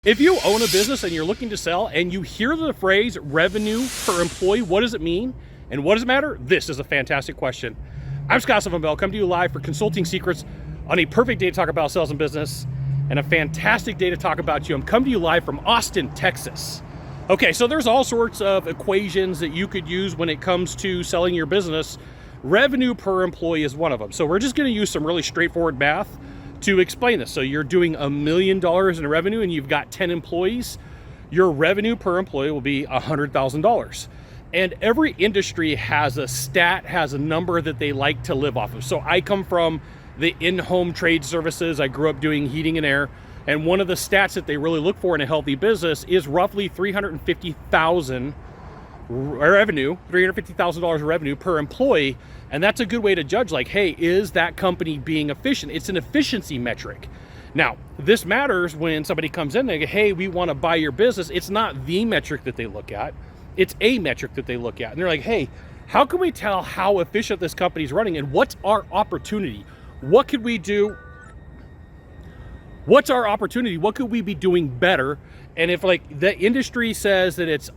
If you own a business and you're looking to sell and you hear the phrase revenue per employee, what does it mean? And what does it matter? This is a fantastic question. I'm Scott Sylvan, come to you live for Consulting Secrets on a perfect day to talk about sales and business and a fantastic day to talk about you. I'm coming to you live from Austin, Texas. Okay, so there's all sorts of equations that you could use when it comes to selling your business. Revenue per employee is one of them. So we're just gonna use some really straightforward math to explain this. So you're doing $1 million in revenue and you've got 10 employees, your revenue per employee will be $100,000. And every industry has a stat, has a number that they like to live off of. So I come from the in-home trade services. I grew up doing heating and air. And one of the stats that they really look for in a healthy business is roughly $350,000 revenue, $350,000 revenue per employee. And that's a good way to judge, like, hey, is that company being efficient? It's an efficiency metric. Now, this matters when somebody comes in and they go, hey, we want to buy your business. It's not the metric that they look at. It's a metric that they look at. And they're like, hey, how can we tell how efficient this company's running and what's our opportunity? What could we do? What's our opportunity? What could we be doing better? And if like the industry says that it's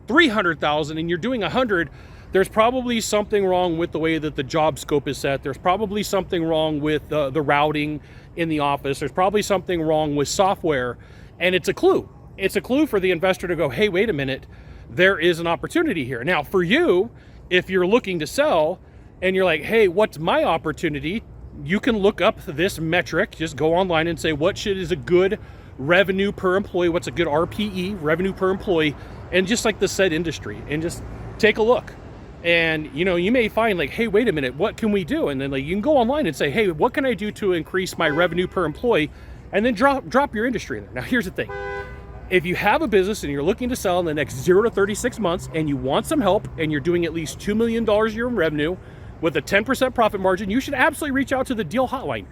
300,000 and you're doing 100, there's probably something wrong with the way that the job scope is set. There's probably something wrong with the routing in the office. There's probably something wrong with software. And it's a clue. It's a clue for the investor to go, hey, wait a minute, there is an opportunity here. Now for you, if you're looking to sell and you're like, hey, what's my opportunity? You can look up this metric, just go online and say, what is a good revenue per employee? What's a good RPE, revenue per employee? And just like the said industry, and just take a look. And you may find like, hey, wait a minute, what can we do? And then like you can go online and say, hey, what can I do to increase my revenue per employee? And then drop your industry in there. Now here's the thing. If you have a business and you're looking to sell in the next 0 to 36 months and you want some help and you're doing at least $2 million a year in revenue with a 10% profit margin, you should absolutely reach out to the Deal Hotline,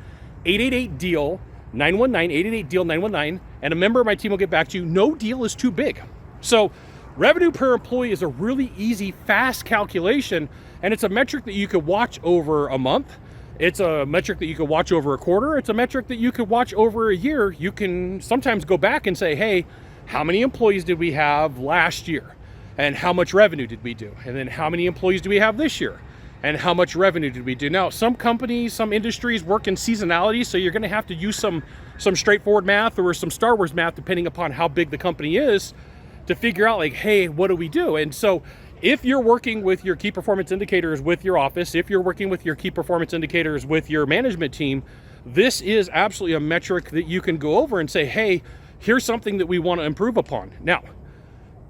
888-DEAL 919, 888-DEAL 919, and a member of my team will get back to you. No deal is too big. So revenue per employee is a really easy, fast calculation, and it's a metric that you could watch over a month. It's a metric that you could watch over a quarter. It's a metric that you could watch over a year. You can sometimes go back and say, hey, how many employees did we have last year? And how much revenue did we do? And then how many employees do we have this year? And how much revenue did we do? Now, some companies, some industries work in seasonality, so you're gonna have to use some straightforward math or some Star Wars math, depending upon how big the company is, to figure out like, hey, what do we do? And so if you're working with your key performance indicators with your office, if you're working with your key performance indicators with your management team, this is absolutely a metric that you can go over and say, hey, here's something that we want to improve upon. Now,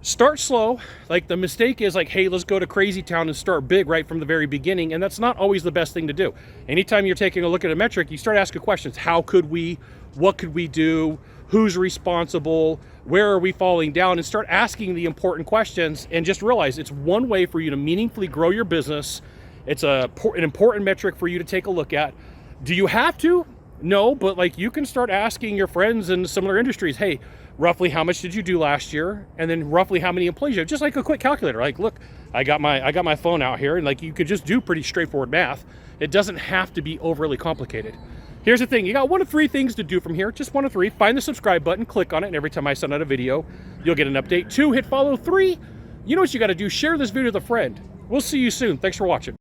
start slow. Like the mistake is like, hey, let's go to crazy town and start big right from the very beginning. And that's not always the best thing to do. Anytime you're taking a look at a metric, you start asking questions. How could we, what could we do? Who's responsible? Where are we falling down? And start asking the important questions and just realize it's one way for you to meaningfully grow your business. It's an important metric for you to take a look at. Do you have to? No, but like you can start asking your friends in similar industries, hey, roughly how much did you do last year? And then roughly how many employees you have? Just like a quick calculator. Like, look, I got my phone out here, and like you could just do pretty straightforward math. It doesn't have to be overly complicated. Here's the thing, you got 1 of 3 things to do from here, just 1 of 3. Find the subscribe button, click on it, and every time I send out a video, you'll get an update. 2, hit follow. 3, you know what you gotta do, share this video with a friend. We'll see you soon. Thanks for watching.